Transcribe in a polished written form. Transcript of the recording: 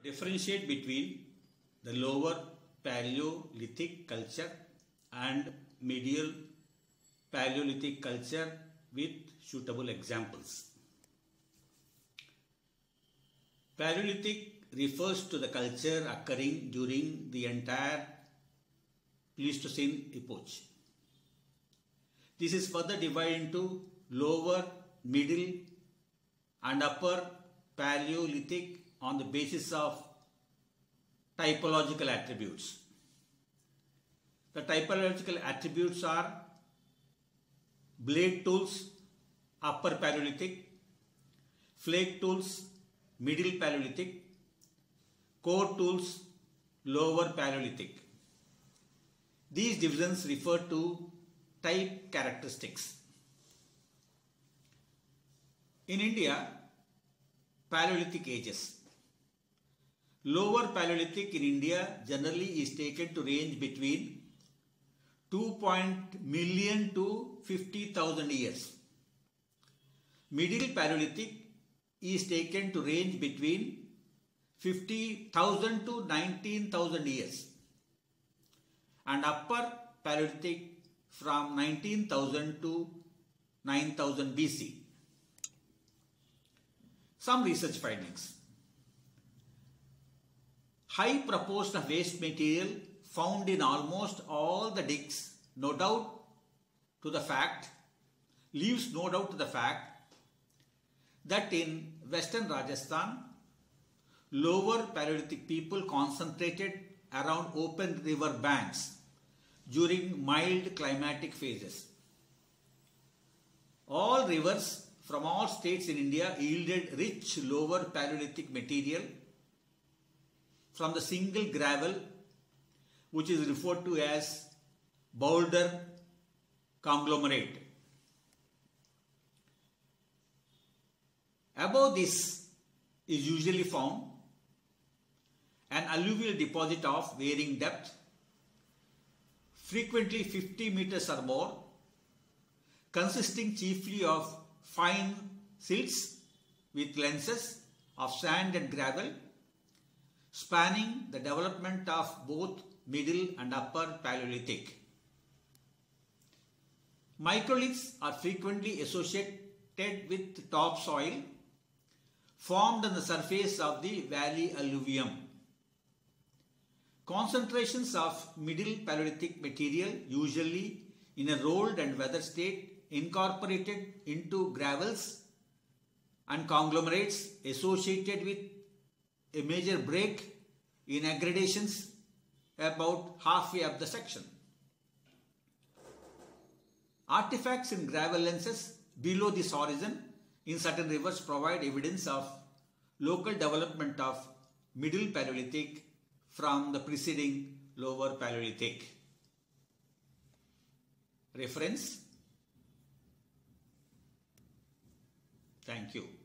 Differentiate between the lower Paleolithic culture and medieval Paleolithic culture with suitable examples. Paleolithic refers to the culture occurring during the entire Pleistocene epoch. This is further divided into lower, middle and upper Paleolithic on the basis of typological attributes. The typological attributes are blade tools, upper Paleolithic, flake tools, middle Paleolithic, core tools, lower Paleolithic. These divisions refer to type characteristics. In India, Paleolithic ages. Lower Paleolithic in India generally is taken to range between 2 million to 50,000 years. Middle Paleolithic is taken to range between 50,000 to 19,000 years. And Upper Paleolithic from 19,000 to 9,000 BC. Some research findings. High proportion of waste material found in almost all the digs leaves no doubt to the fact that in western Rajasthan, lower Paleolithic people concentrated around open river banks during mild climatic phases. All rivers from all states in India yielded rich lower Paleolithic material from the single gravel, which is referred to as boulder conglomerate. Above this is usually found an alluvial deposit of varying depth, frequently 50 meters or more, consisting chiefly of fine silts with lenses of sand and gravel, spanning the development of both middle and upper Paleolithic. Microliths are frequently associated with topsoil formed on the surface of the valley alluvium. Concentrations of middle Paleolithic material, usually in a rolled and weathered state, incorporated into gravels and conglomerates associated with a major break in aggradations about halfway up the section. Artifacts in gravel lenses below this horizon in certain rivers provide evidence of local development of middle Paleolithic from the preceding lower Paleolithic. Reference. Thank you.